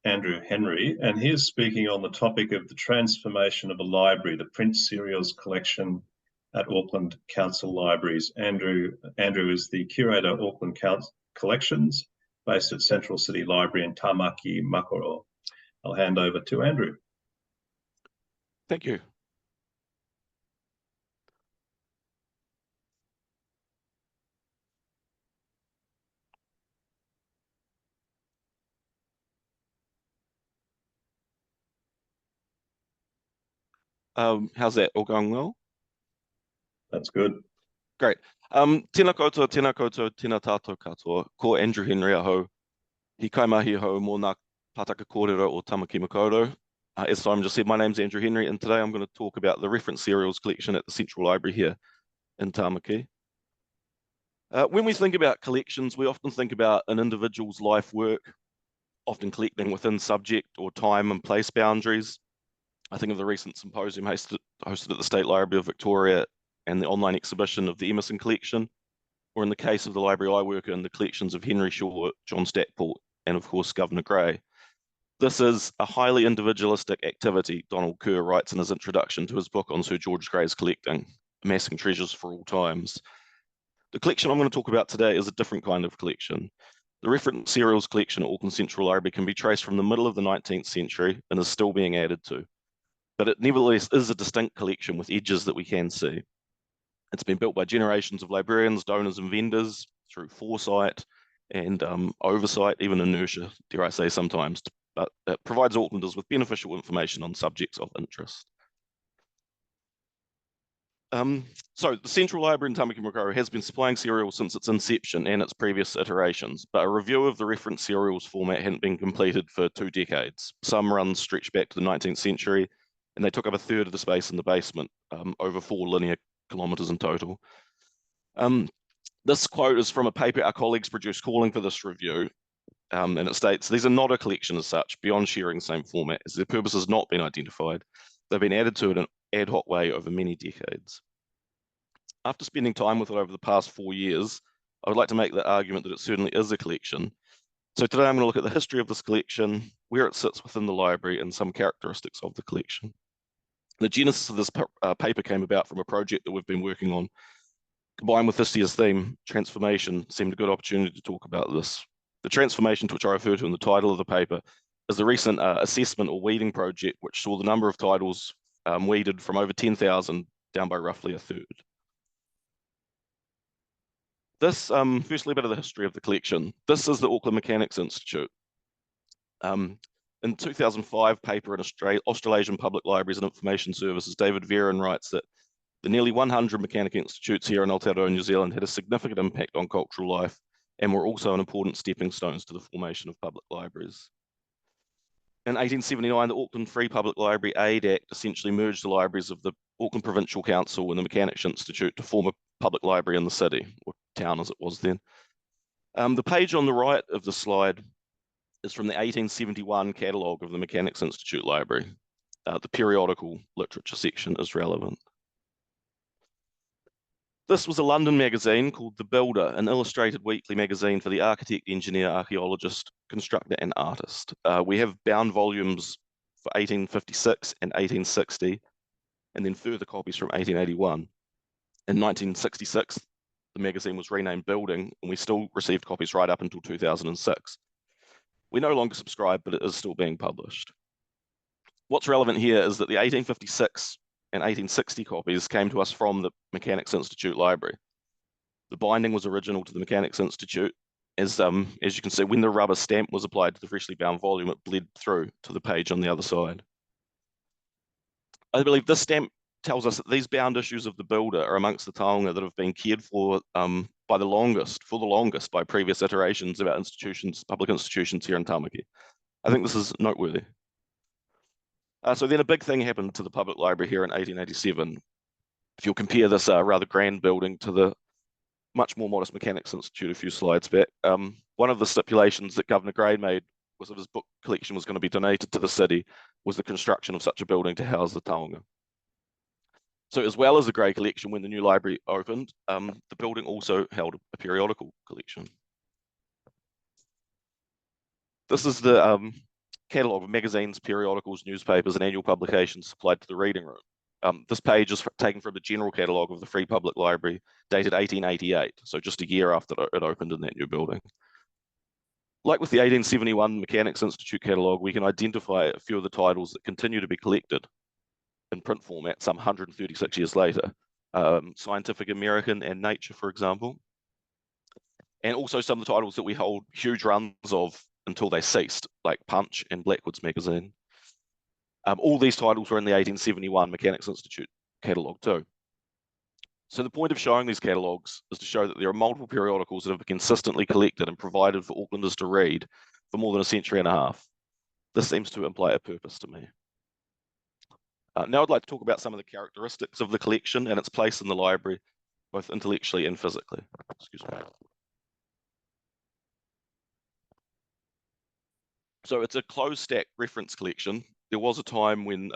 Andrew Henry, and he is speaking on the topic of the transformation of a library, the print serials collection at Auckland Council Libraries. Andrew is the curator of Auckland Collections, based at Central City Library in Tamaki Makaurau. I'll hand over to Andrew. Thank you. How's that? All going well? That's good. Great. Tēnā koutou, tēnā tātou katoa. Ko Andrew Henry aho. He kaimahi ho mō ngā pātaka kōrero o Tamaki Makaurau. As Simon just said, my name's Andrew Henry, and today I'm going to talk about the reference serials collection at the Central Library here in Tamaki. When we think about collections, we often think about an individual's life work, often collecting within subject or time and place boundaries. I think of the recent symposium hosted at the State Library of Victoria and the online exhibition of the Emerson collection, or in the case of the library I work in, the collections of Henry Shaw, John Stackpole, and of course, Governor Gray. This is a highly individualistic activity, Donald Kerr writes in his introduction to his book on Sir George Grey's collecting, Amassing Treasures for All Times. The collection I'm going to talk about today is a different kind of collection. The reference serials collection at Auckland Central Library can be traced from the middle of the 19th century and is still being added to. But it nevertheless is a distinct collection with edges that we can see. It's been built by generations of librarians, donors, and vendors through foresight and oversight, even inertia, dare I say sometimes, but it provides Aucklanders with beneficial information on subjects of interest. So the Central Library in Tamaki Makaurau has been supplying serials since its inception and its previous iterations, but a review of the reference serials format hadn't been completed for 2 decades. Some runs stretch back to the 19th century, and they took up a third of the space in the basement, over 4 linear kilometres in total. This quote is from a paper our colleagues produced calling for this review, and it states, "These are not a collection as such, beyond sharing the same format, as their purpose has not been identified. They've been added to in an ad hoc way over many decades." After spending time with it over the past 4 years, I would like to make the argument that it certainly is a collection. So today I'm going to look at the history of this collection, where it sits within the library, and some characteristics of the collection. The genesis of this paper came about from a project that we've been working on. Combined with this year's theme, transformation, seemed a good opportunity to talk about this. The transformation to which I refer to in the title of the paper is the recent assessment or weeding project, which saw the number of titles weeded from over 10,000 down by roughly a third. This, firstly, a bit of the history of the collection. This is the Auckland Mechanics Institute. In 2005 paper in Australasian Public Libraries and Information Services, David Veron writes that the nearly 100 mechanic institutes here in Aotearoa, New Zealand had a significant impact on cultural life and were also an important stepping stones to the formation of public libraries. In 1879, the Auckland Free Public Library Aid Act essentially merged the libraries of the Auckland Provincial Council and the Mechanics Institute to form a public library in the city, or town as it was then. The page on the right of the slide is from the 1871 catalogue of the Mechanics Institute Library. The periodical literature section is relevant. This was a London magazine called The Builder, an illustrated weekly magazine for the architect, engineer, archaeologist, constructor, and artist. We have bound volumes for 1856 and 1860, and then further copies from 1881. In 1966, the magazine was renamed Building, and we still received copies right up until 2006. We no longer subscribe, but it is still being published. What's relevant here is that the 1856 and 1860 copies came to us from the Mechanics Institute Library. The binding was original to the Mechanics Institute. As you can see, when the rubber stamp was applied to the freshly bound volume, it bled through to the page on the other side. I believe this stamp tells us that these bound issues of The Builder are amongst the taonga that have been cared for for the longest by previous iterations about public institutions here in Tamaki. I think this is noteworthy. So then a big thing happened to the public library here in 1887. If you'll compare this rather grand building to the much more modest Mechanics Institute a few slides back, one of the stipulations that Governor Gray made was that his book collection was going to be donated to the city, was the construction of such a building to house the taonga. So as well as the Gray collection, when the new library opened, the building also held a periodical collection. This is the catalogue of magazines, periodicals, newspapers, and annual publications supplied to the reading room. This page is taken from the general catalogue of the Free Public Library, dated 1888, so just a year after it opened in that new building. Like with the 1871 Mechanics Institute catalogue, we can identify a few of the titles that continue to be collected in print format some 136 years later. Scientific American and Nature, for example. And also some of the titles that we hold huge runs of until they ceased, like Punch and Blackwood's magazine. All these titles were in the 1871 Mechanics Institute catalogue too. So the point of showing these catalogues is to show that there are multiple periodicals that have been consistently collected and provided for Aucklanders to read for more than a century and a half. This seems to imply a purpose to me. Now I'd like to talk about some of the characteristics of the collection and its place in the library, both intellectually and physically. Excuse me. So it's a closed stack reference collection. There was a time when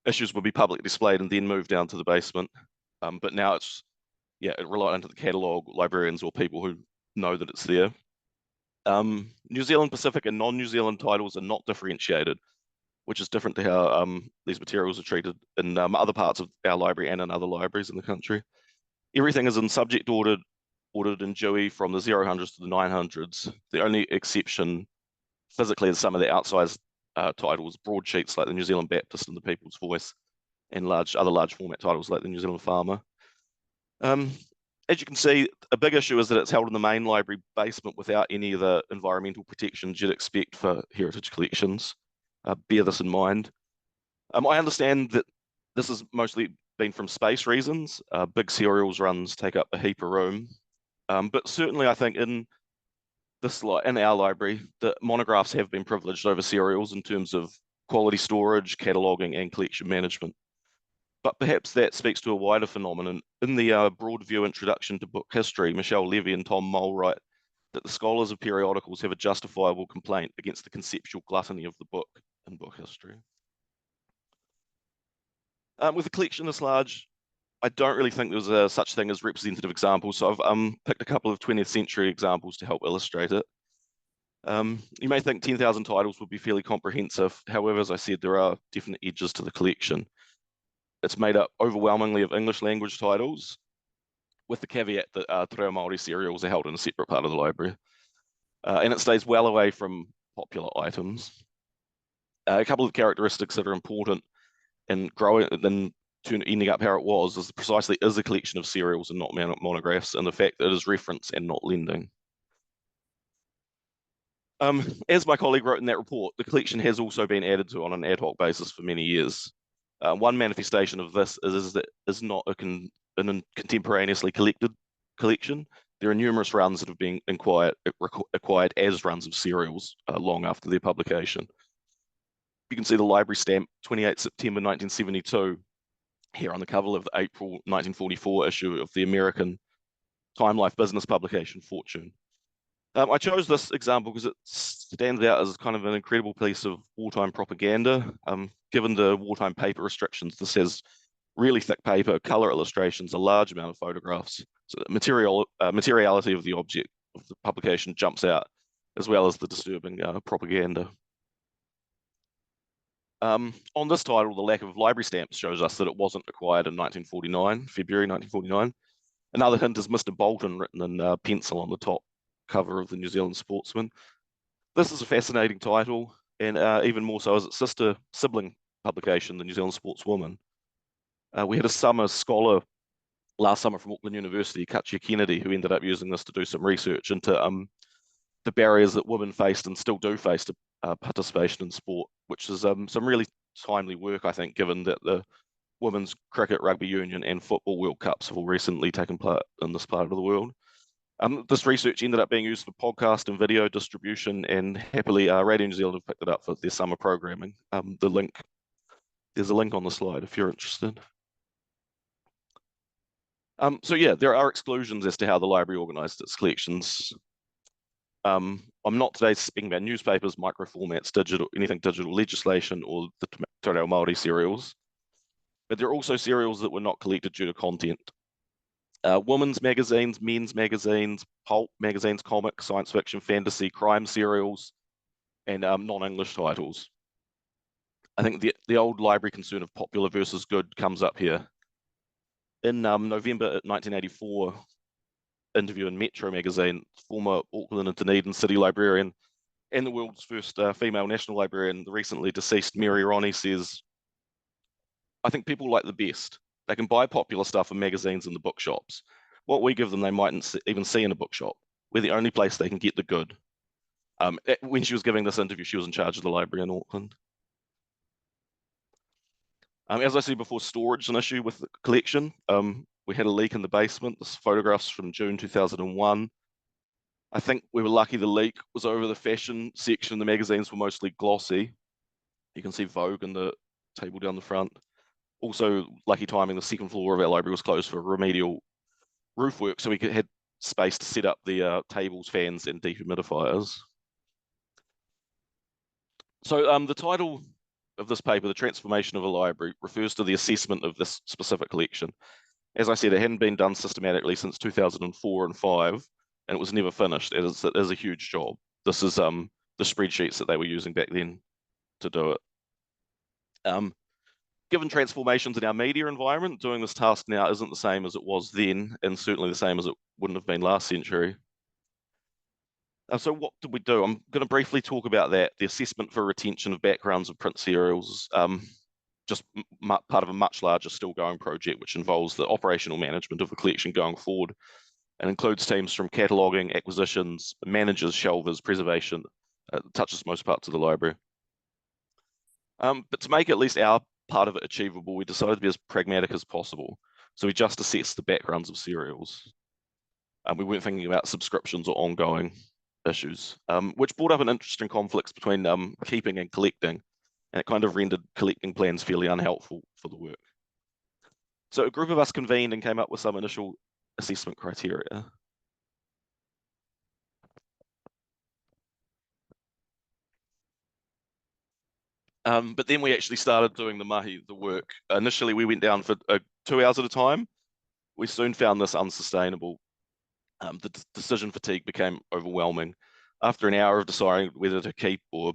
issues would be publicly displayed and then moved down to the basement. But now it's, reliant on the catalogue, librarians or people who know that it's there. New Zealand Pacific and non-New Zealand titles are not differentiated, which is different to how these materials are treated in other parts of our library and in other libraries in the country. Everything is in subject ordered in Dewey from the 000s to the 900s. The only exception physically is some of the outsized titles, broadsheets like the New Zealand Baptist and the People's Voice, and other large format titles like the New Zealand Farmer. As you can see, a big issue is that it's held in the main library basement without any of the environmental protections you'd expect for heritage collections. Bear this in mind. I understand that this has mostly been from space reasons. Big serials runs take up a heap of room. But certainly I think in our library, the monographs have been privileged over serials in terms of quality storage, cataloguing, and collection management. But perhaps that speaks to a wider phenomenon. In the Broad View Introduction to Book History, Michelle Levy and Tom Mole write that the scholars of periodicals have a justifiable complaint against the conceptual gluttony of the book in book history. With a collection this large, I don't really think there's a such thing as representative examples, so I've picked a couple of 20th century examples to help illustrate it. You may think 10,000 titles would be fairly comprehensive. However, as I said, there are definite edges to the collection. It's made up overwhelmingly of English language titles, with the caveat that Te Reo Māori serials are held in a separate part of the library. And it stays well away from popular items. A couple of characteristics that are important in growing, then ending up how it was, is precisely is a collection of serials and not monographs, and the fact that it is reference and not lending. As my colleague wrote in that report, the collection has also been added to on an ad hoc basis for many years. One manifestation of this is that it's not an contemporaneously collected collection. There are numerous runs that have been acquired as runs of serials long after their publication. You can see the library stamp 28 September 1972 here on the cover of the April 1944 issue of the American Time Life business publication Fortune. I chose this example because it stands out as kind of an incredible piece of wartime propaganda. Given the wartime paper restrictions, this has really thick paper, color illustrations, a large amount of photographs. So the materiality of the object of the publication jumps out, as well as the disturbing propaganda. On this title, the lack of library stamps shows us that it wasn't acquired in February 1949. Another hint is Mr. Bolton written in pencil on the top cover of the New Zealand Sportsman. This is a fascinating title, and even more so as its sibling publication, the New Zealand Sportswoman. We had a summer scholar last summer from Auckland University, Katja Kennedy, who ended up using this to do some research into the barriers that women faced and still do face to participation in sport, which is some really timely work, I think, given that the Women's Cricket, Rugby Union and Football World Cups have all recently taken part in this part of the world. This research ended up being used for podcast and video distribution, and happily Radio New Zealand have picked it up for their summer programming. There's a link on the slide if you're interested. So yeah, there are exclusions as to how the library organised its collections. I'm not today speaking about newspapers, microformats, anything digital legislation, or the Te Reo Māori serials. But there are also serials that were not collected due to content. Women's magazines, men's magazines, pulp magazines, comics, science fiction, fantasy, crime serials, and non-English titles. I think the old library concern of popular versus good comes up here. In November 1984, interview in Metro magazine, former Auckland and Dunedin city librarian and the world's first female national librarian, the recently deceased Mary Ronnie, says, I think people like the best. They can buy popular stuff and magazines in the bookshops. What we give them, they mightn't even see in a bookshop. We're the only place they can get the good. When she was giving this interview, she was in charge of the library in Auckland. As I said before, storage is an issue with the collection. We had a leak in the basement. This photograph's from June 2001. I think we were lucky the leak was over the fashion section. The magazines were mostly glossy. You can see Vogue in the table down the front. Also, lucky timing, the second floor of our library was closed for remedial roof work, so we had space to set up the tables, fans, and dehumidifiers. So the title of this paper, The Transformation of a Library, refers to the assessment of this specific collection. As I said, it hadn't been done systematically since 2004 and 5, and it was never finished. It is a huge job. This is the spreadsheets that they were using back then to do it. Given transformations in our media environment, doing this task now isn't the same as it was then, and certainly the same as it wouldn't have been last century. So what did we do? I'm going to briefly talk about that, the assessment for retention of backgrounds of print serials, just part of a much larger still going project, which involves the operational management of the collection going forward and includes teams from cataloguing, acquisitions, managers, shelvers, preservation, touches most parts of the library. But to make at least our part of it achievable, we decided to be as pragmatic as possible. So we just assessed the backgrounds of serials. We weren't thinking about subscriptions or ongoing issues, which brought up an interesting conflict between keeping and collecting, and it kind of rendered collecting plans fairly unhelpful for the work. So a group of us convened and came up with some initial assessment criteria. But then we actually started doing the work. Initially, we went down for 2 hours at a time. We soon found this unsustainable. The decision fatigue became overwhelming. After an hour of deciding whether to keep or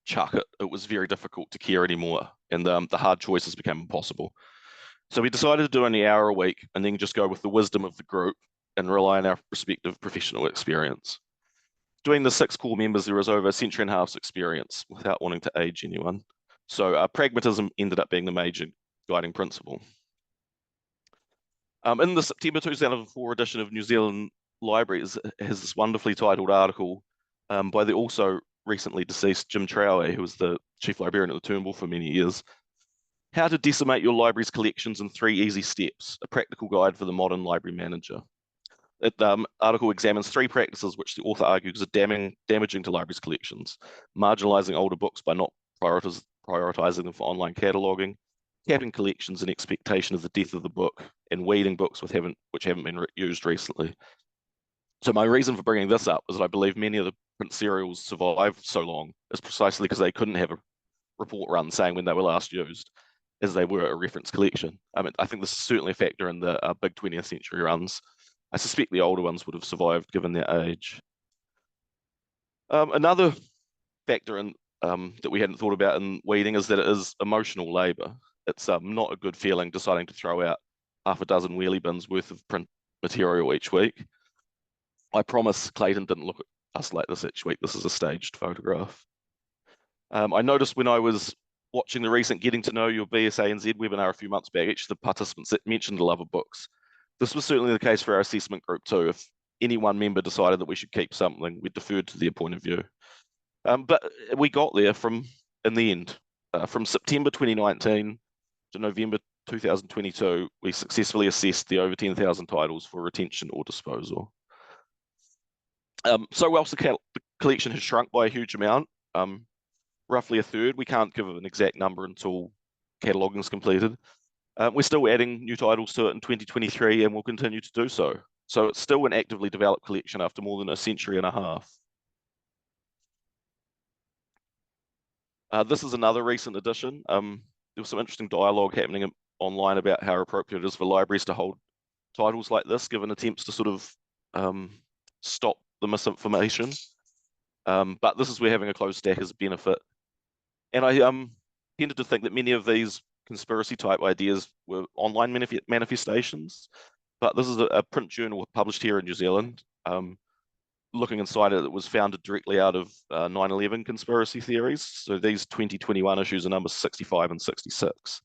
chuck it, it was very difficult to care anymore, and the hard choices became impossible. So we decided to do only an hour a week and then just go with the wisdom of the group and rely on our respective professional experience. Between the 6 core members, there was over a century and a half's experience without wanting to age anyone. So pragmatism ended up being the major guiding principle. In the September 2004 edition of New Zealand Libraries has this wonderfully titled article by the also recently deceased Jim Trower, who was the chief librarian at the Turnbull for many years. How to decimate your library's collections in 3 easy steps, a practical guide for the modern library manager. The article examines 3 practices which the author argues are damaging to libraries' collections: marginalizing older books by not prioritizing them for online cataloging, capping collections in expectation of the death of the book, and weeding books which haven't been used recently. So my reason for bringing this up is that I believe many of the print serials survived so long is precisely because they couldn't have a report run saying when they were last used, as they were a reference collection. I mean, I think this is certainly a factor in the big 20th century runs. I suspect the older ones would have survived given their age. Another factor that we hadn't thought about in weeding is that it is emotional labour. It's not a good feeling deciding to throw out half a dozen wheelie bins worth of print material each week. I promise Clayton didn't look at us like this each week. This is a staged photograph. I noticed when I was watching the recent Getting to Know Your BSANZ webinar a few months back, each of the participants mentioned the love of books. This was certainly the case for our assessment group too. If any one member decided that we should keep something, we deferred to their point of view. But we got there in the end. From September 2019 to November 2022, we successfully assessed the over 10,000 titles for retention or disposal. So whilst the collection has shrunk by a huge amount, roughly a third, we can't give an exact number until cataloguing is completed. We're still adding new titles to it in 2023 and will continue to do so. So it's still an actively developed collection after more than a century and a half. This is another recent addition. There was some interesting dialogue happening online about how appropriate it is for libraries to hold titles like this, given attempts to sort of stop the misinformation. But this is where having a closed stack is a benefit. And I tended to think that many of these conspiracy type ideas were online manifestations, but this is a print journal published here in New Zealand. Looking inside it, it was founded directly out of 9/11 conspiracy theories. So these 2021 issues are numbers 65 and 66.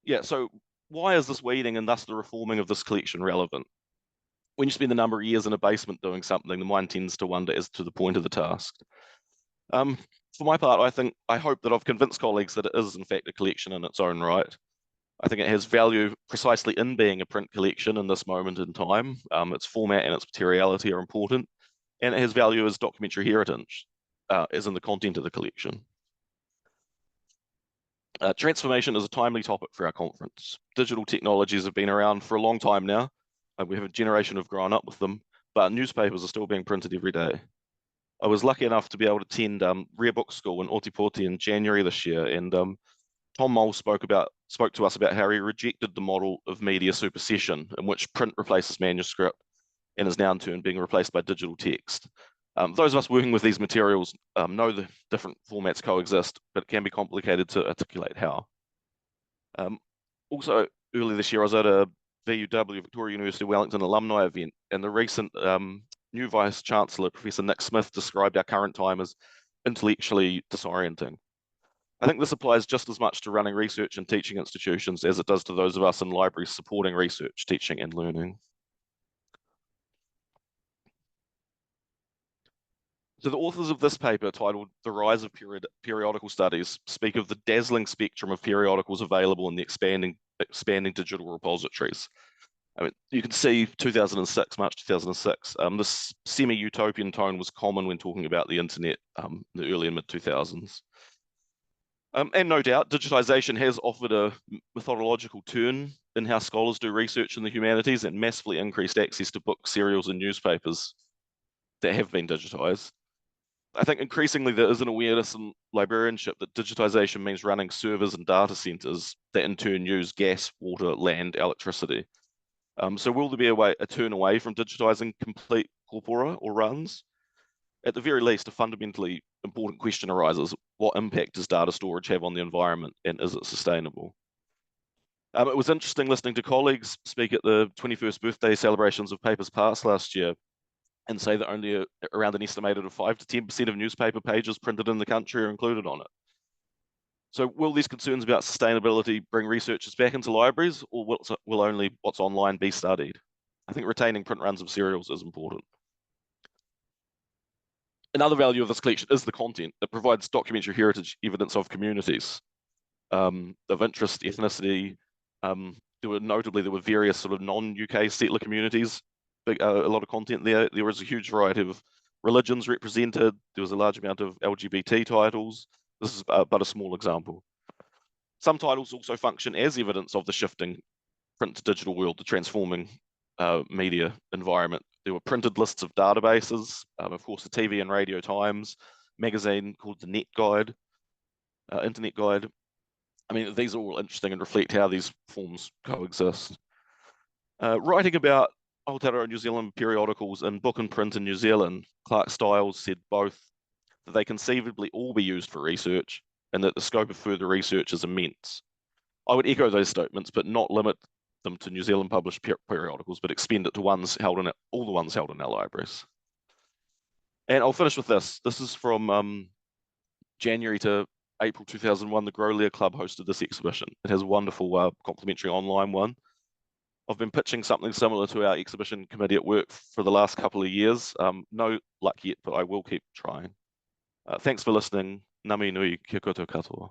Yeah, so why is this weeding and thus the reforming of this collection relevant? When you spend a number of years in a basement doing something, the mind tends to wonder as to the point of the task. For my part, I hope that I've convinced colleagues that it is in fact a collection in its own right. I think it has value precisely in being a print collection in this moment in time. Its format and its materiality are important, and it has value as documentary heritage, as in the content of the collection. Transformation is a timely topic for our conference. Digital technologies have been around for a long time now. We have a generation who've grown up with them, but newspapers are still being printed every day. I was lucky enough to be able to attend Rare Book School in Otipoti in January this year, and Tom Mole spoke to us about how he rejected the model of media supersession, in which print replaces manuscript and is now in turn being replaced by digital text. Those of us working with these materials know the different formats coexist, but it can be complicated to articulate how. Also, earlier this year, I was at a VUW, Victoria University Wellington alumni event, and the recent new Vice Chancellor, Professor Nick Smith, described our current time as intellectually disorienting. I think this applies just as much to running research and teaching institutions as it does to those of us in libraries supporting research, teaching, and learning. So the authors of this paper, titled The Rise of Periodical Studies, speak of the dazzling spectrum of periodicals available in the expanding digital repositories. I mean, you can see 2006, March 2006, this semi-utopian tone was common when talking about the internet in the early and mid-2000s. And no doubt, digitization has offered a methodological turn in how scholars do research in the humanities and massively increased access to books, serials, and newspapers that have been digitized. I think increasingly there is an awareness in librarianship that digitization means running servers and data centers that in turn use gas, water, land, electricity. So will there be a turn away from digitizing complete corpora or runs? At the very least, a fundamentally important question arises: what impact does data storage have on the environment, and is it sustainable? It was interesting listening to colleagues speak at the 21st birthday celebrations of Papers Past last year and say that only around an estimated of 5 to 10% of newspaper pages printed in the country are included on it. So will these concerns about sustainability bring researchers back into libraries, or will only what's online be studied? I think retaining print runs of serials is important. Another value of this collection is the content. It provides documentary heritage evidence of communities of interest, ethnicity. There were various sort of non-UK settler communities, a lot of content there. There was a huge variety of religions represented. There was a large amount of LGBT titles. This is but a small example. Some titles also function as evidence of the shifting print to digital world, the transforming media environment. There were printed lists of databases, of course, the TV and Radio Times, magazine called the Net Guide, Internet Guide. I mean, these are all interesting and reflect how these forms coexist. Writing about Aotearoa New Zealand periodicals in book and print in New Zealand, Clark Stiles said both that they conceivably all be used for research and that the scope of further research is immense. I would echo those statements, but not limit them to New Zealand published periodicals, but expand it to all the ones held in our libraries. And I'll finish with this. This is from January to April 2001. The Grolier Club hosted this exhibition. It has a wonderful complimentary online one. I've been pitching something similar to our exhibition committee at work for the last couple of years. No luck yet, but I will keep trying. Thanks for listening. Ngā mihi nui, kia koutou katoa.